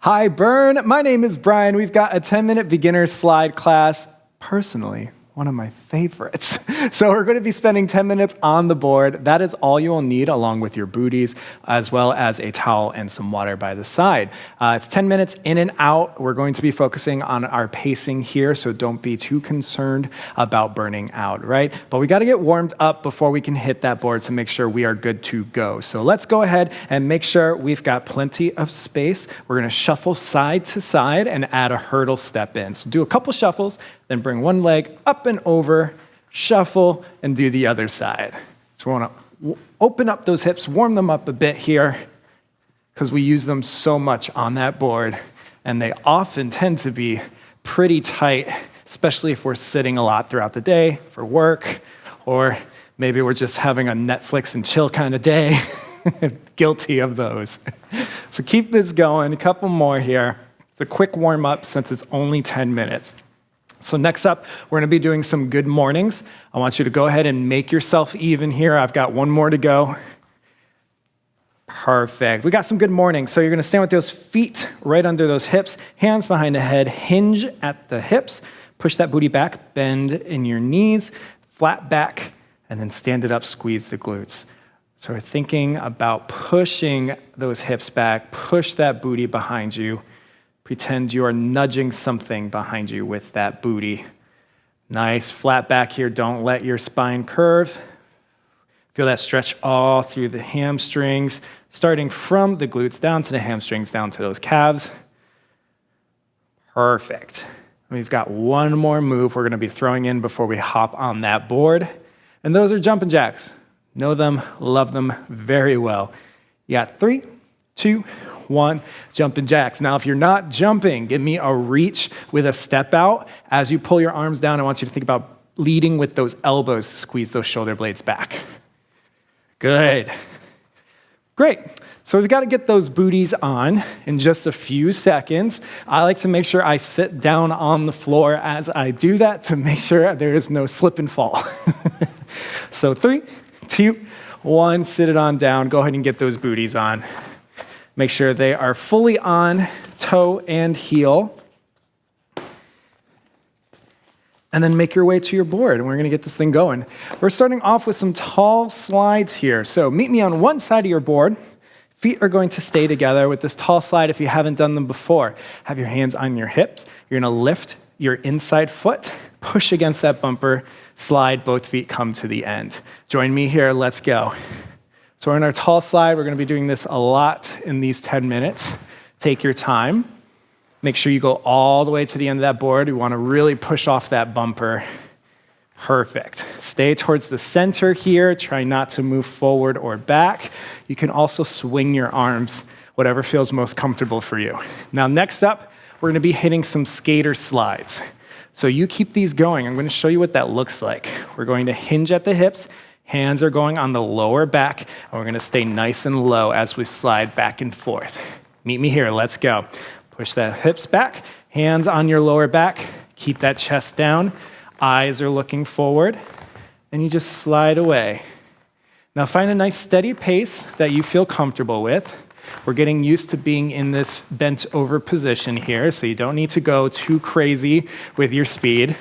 Hi, Burn. My name is Bryan. We've got a 10-minute beginner slide class. Personally, one of my favorites. So we're going to be spending 10 minutes on the board. That is all you will need along with your booties, as well as a towel and some water by the side. It's 10 minutes in and out. We're going to be focusing on our pacing here, so don't be too concerned about burning out, right? But we got to get warmed up before we can hit that board to make sure we are good to go. So let's go ahead and make sure we've got plenty of space. We're going to shuffle side to side and add a hurdle step in. So do a couple shuffles, then bring one leg up and over, shuffle, and do the other side. So we want to open up those hips, warm them up a bit here, because we use them so much on that board, and they often tend to be pretty tight, especially if we're sitting a lot throughout the day for work, or maybe we're just having a Netflix and chill kind of day. Guilty of those. So keep this going, a couple more here. It's a quick warm-up since it's only 10 minutes. So next up, we're going to be doing some good mornings. I want you to go ahead and make yourself even here. I've got one more to go. Perfect. We got some good mornings. So you're going to stand with those feet right under those hips, hands behind the head, hinge at the hips, push that booty back, bend in your knees, flat back, and then stand it up, squeeze the glutes. So we're thinking about pushing those hips back, push that booty behind you. Pretend you are nudging something behind you with that booty. Nice, flat back here. Don't let your spine curve. Feel that stretch all through the hamstrings, starting from the glutes down to the hamstrings, down to those calves. Perfect. We've got one more move we're going to be throwing in before we hop on that board. And those are jumping jacks. Know them, love them very well. You got 3, 2, 1, jumping jacks. Now, if you're not jumping, give me a reach with a step out. As you pull your arms down, I want you to think about leading with those elbows to squeeze those shoulder blades back. Good. Great. So we've got to get those booties on in just a few seconds. I like to make sure I sit down on the floor as I do that to make sure there is no slip and fall. So 3, 2, 1, sit it on down. Go ahead and get those booties on. Make sure they are fully on toe and heel. And then make your way to your board, and we're going to get this thing going. We're starting off with some tall slides here. So meet me on one side of your board. Feet are going to stay together with this tall slide if you haven't done them before. Have your hands on your hips. You're going to lift your inside foot, push against that bumper, slide, both feet come to the end. Join me here, let's go. So we're in our tall slide. We're going to be doing this a lot in these 10 minutes. Take your time. Make sure you go all the way to the end of that board. You want to really push off that bumper. Perfect. Stay towards the center here. Try not to move forward or back. You can also swing your arms, whatever feels most comfortable for you. Now, next up, we're going to be hitting some skater slides. So you keep these going. I'm going to show you what that looks like. We're going to hinge at the hips. Hands are going on the lower back, and we're going to stay nice and low as we slide back and forth. Meet me here. Let's go. Push that hips back, hands on your lower back. Keep that chest down. Eyes are looking forward, and you just slide away. Now find a nice steady pace that you feel comfortable with. We're getting used to being in this bent over position here, so you don't need to go too crazy with your speed.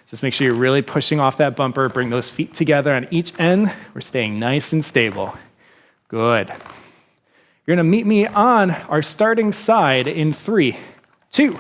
Just make sure you're really pushing off that bumper. Bring those feet together on each end. We're staying nice and stable. Good. You're going to meet me on our starting side in 3, 2,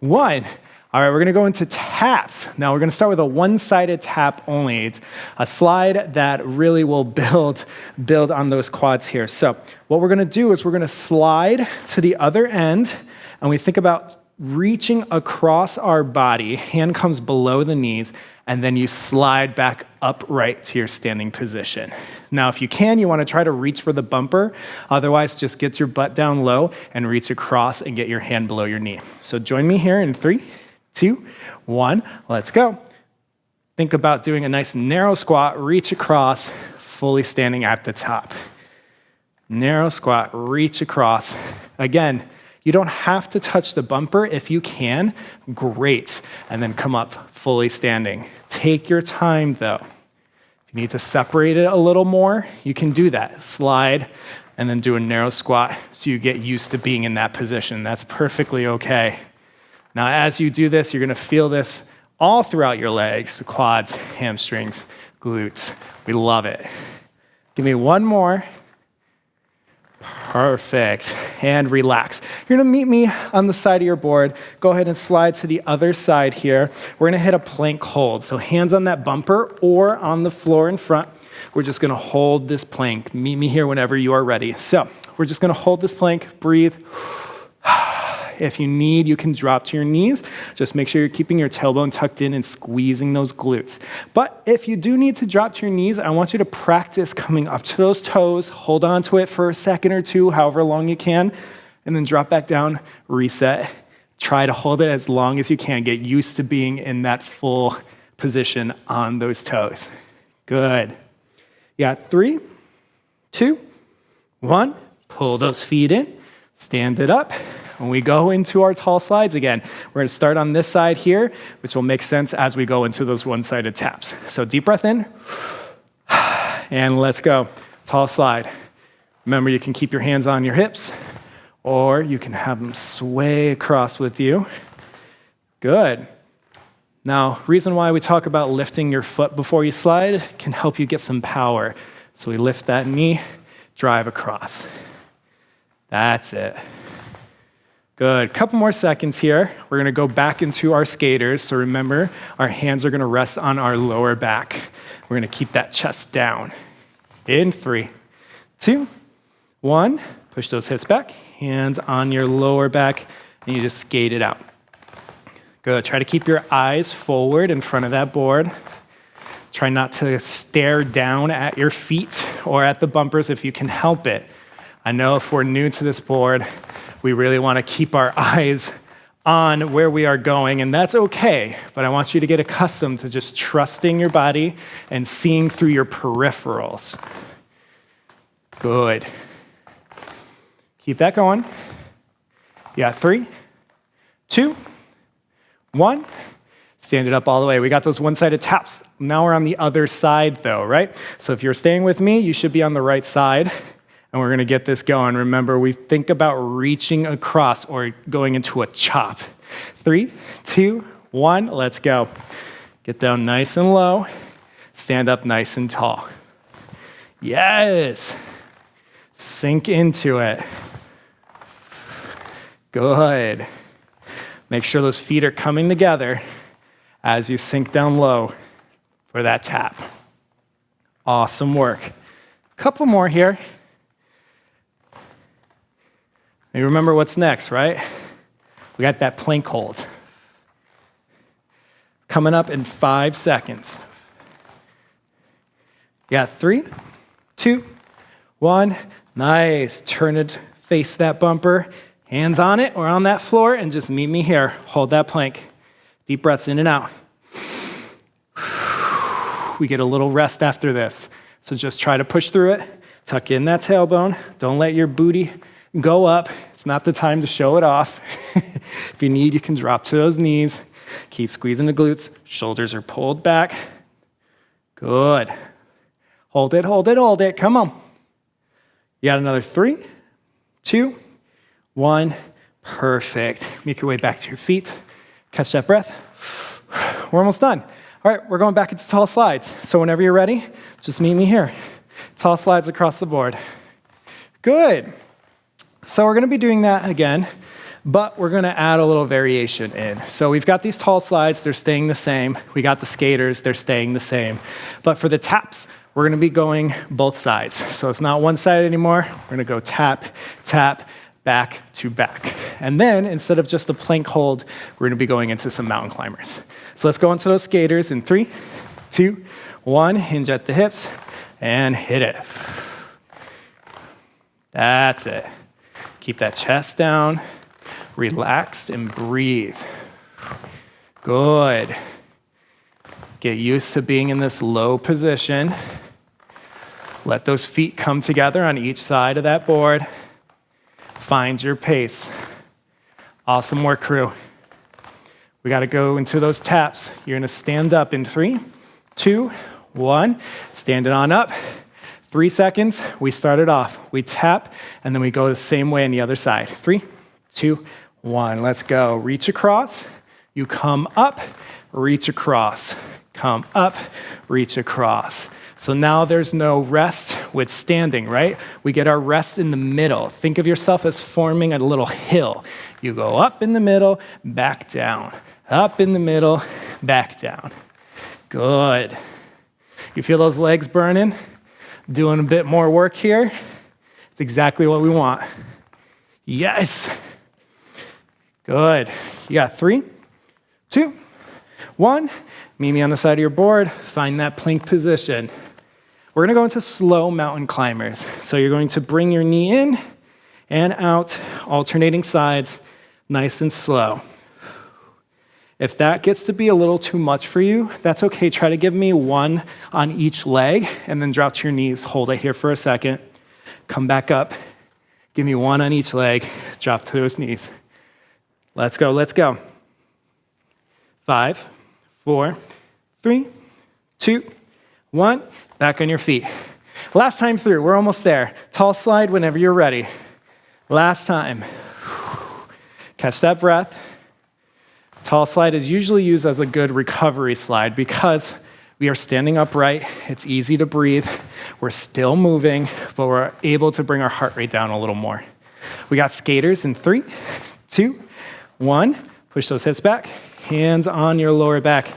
1. All right, we're going to go into taps. Now, we're going to start with a one-sided tap only. It's a slide that really will build on those quads here. So what we're going to do is we're going to slide to the other end, and we think about reaching across our body, hand comes below the knees, and then you slide back upright to your standing position. Now, if you can, you want to try to reach for the bumper. Otherwise, just get your butt down low and reach across and get your hand below your knee. So join me here in 3, 2, 1. Let's go. Think about doing a nice narrow squat, reach across, fully standing at the top. Narrow squat, reach across. Again, you don't have to touch the bumper. If you can, great. And then come up fully standing. Take your time, though. If you need to separate it a little more, you can do that. Slide and then do a narrow squat so you get used to being in that position. That's perfectly okay. Now, as you do this, you're gonna feel this all throughout your legs, the quads, hamstrings, glutes. We love it. Give me one more. Perfect. And relax. You're gonna meet me on the side of your board. Go ahead and slide to the other side here. We're gonna hit a plank hold. So hands on that bumper or on the floor in front. We're just gonna hold this plank. Meet me here whenever you are ready. So we're just gonna hold this plank, breathe. If you need, you can drop to your knees. Just make sure you're keeping your tailbone tucked in and squeezing those glutes. But if you do need to drop to your knees, I want you to practice coming up to those toes, hold on to it for a second or two, however long you can, and then drop back down, reset. Try to hold it as long as you can. Get used to being in that full position on those toes. Good. You got 3, 2, 1. Pull those feet in, stand it up. When we go into our tall slides again, we're gonna start on this side here, which will make sense as we go into those one-sided taps. So deep breath in, and let's go. Tall slide. Remember, you can keep your hands on your hips, or you can have them sway across with you. Good. Now, reason why we talk about lifting your foot before you slide can help you get some power. So we lift that knee, drive across. That's it. Good. Couple more seconds here. We're going to go back into our skaters. So remember, our hands are going to rest on our lower back. We're going to keep that chest down. In 3, 2, 1. Push those hips back. Hands on your lower back, and you just skate it out. Good. Try to keep your eyes forward in front of that board. Try not to stare down at your feet or at the bumpers if you can help it. I know if we're new to this board, we really want to keep our eyes on where we are going, and that's okay, but I want you to get accustomed to just trusting your body and seeing through your peripherals. Good. Keep that going. You got 3, 2, 1. Stand it up all the way. We got those one-sided taps. Now we're on the other side though, right? So if you're staying with me, you should be on the right side. And we're gonna get this going. Remember, we think about reaching across or going into a chop. 3, 2, 1, let's go. Get down nice and low. Stand up nice and tall. Yes. Sink into it. Good. Make sure those feet are coming together as you sink down low for that tap. Awesome work. Couple more here. You remember what's next, right? We got that plank hold. Coming up in 5 seconds. You got 3, 2, 1. Nice. Turn it, face that bumper. Hands on it or on that floor, and just meet me here. Hold that plank. Deep breaths in and out. We get a little rest after this. So just try to push through it. Tuck in that tailbone. Don't let your booty go up. It's not the time to show it off. If you need, you can drop to those knees. Keep squeezing the glutes. Shoulders are pulled back. Good. Hold it, hold it, hold it. Come on. You got another 3, 2, 1. Perfect. Make your way back to your feet. Catch that breath. We're almost done. All right, we're going back into tall slides. So whenever you're ready, just meet me here. Tall slides across the board. Good. So we're going to be doing that again, but we're going to add a little variation in. So we've got these tall slides, they're staying the same. We got the skaters, they're staying the same. But for the taps, we're going to be going both sides. So it's not one side anymore. We're going to go tap, tap, back to back. And then instead of just a plank hold, we're going to be going into some mountain climbers. So let's go into those skaters in 3, 2, 1. Hinge at the hips and hit it. That's it. Keep that chest down, relaxed, and breathe. Good. Get used to being in this low position. Let those feet come together on each side of that board. Find your pace. Awesome work, crew. We got to go into those taps. You're going to stand up in 3, 2, 1. Stand it on up. 3 seconds, we start it off. We tap, and then we go the same way on the other side. 3, 2, 1, let's go. Reach across, you come up, reach across, come up, reach across. So now there's no rest with standing, right? We get our rest in the middle. Think of yourself as forming a little hill. You go up in the middle, back down. Up in the middle, back down. Good. You feel those legs burning? Doing a bit more work here? It's exactly what we want. Yes. Good. You got 3, 2, 1. Meet me on the side of your board. Find that plank position. We're going to go into slow mountain climbers. So you're going to bring your knee in and out, alternating sides, nice and slow. If that gets to be a little too much for you, that's okay. Try to give me 1 on each leg and then drop to your knees. Hold it here for a second. Come back up. Give me 1 on each leg. Drop to those knees. Let's go, let's go. 5, 4, 3, 2, 1. Back on your feet. Last time through, we're almost there. Tall slide whenever you're ready. Last time. Catch that breath. Tall slide is usually used as a good recovery slide because we are standing upright. It's easy to breathe. We're still moving, but we're able to bring our heart rate down a little more. We got skaters in 3, 2, 1. Push those hips back. Hands on your lower back.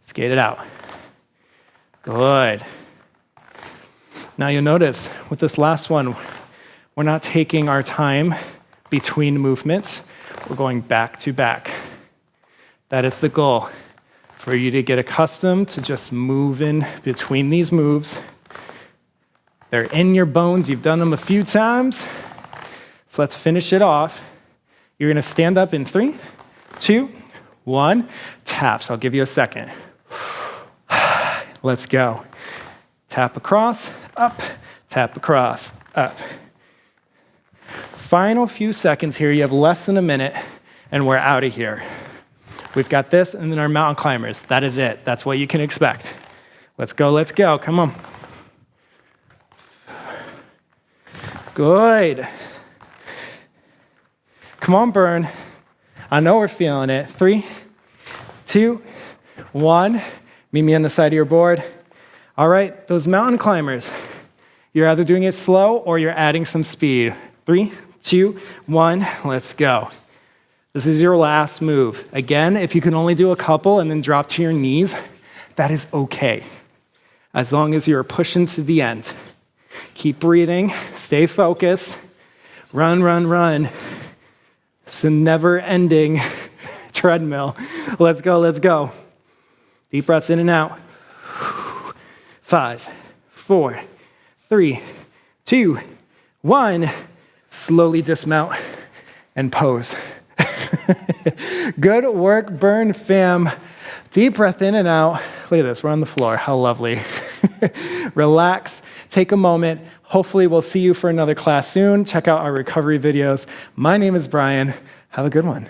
Skate it out. Good. Now you'll notice with this last one, we're not taking our time between movements. We're going back to back. That is the goal, for you to get accustomed to just moving between these moves. They're in your bones. You've done them a few times. So let's finish it off. You're going to stand up in 3, 2, 1. Taps. I'll give you a second. Let's go. Tap across, up, tap across, up. Final few seconds here. You have less than a minute, and we're out of here. We've got this, and then our mountain climbers. That is it. That's what you can expect. Let's go, let's go. Come on. Good. Come on, burn. I know we're feeling it. 3, 2, 1. Meet me on the side of your board. All right, those mountain climbers, you're either doing it slow or you're adding some speed. 3, 2, 1, let's go. This is your last move. Again, if you can only do a couple and then drop to your knees, that is okay, as long as you're pushing to the end. Keep breathing, stay focused, run, run, run. It's a never-ending treadmill. Let's go, let's go. Deep breaths in and out. 5, 4, 3, 2, 1. Slowly dismount and pose. Good work, burn fam. Deep breath in and out. Look at this, we're on the floor. How lovely. Relax, take a moment. Hopefully we'll see you for another class soon. Check out our recovery videos. My name is Bryan. Have a good one.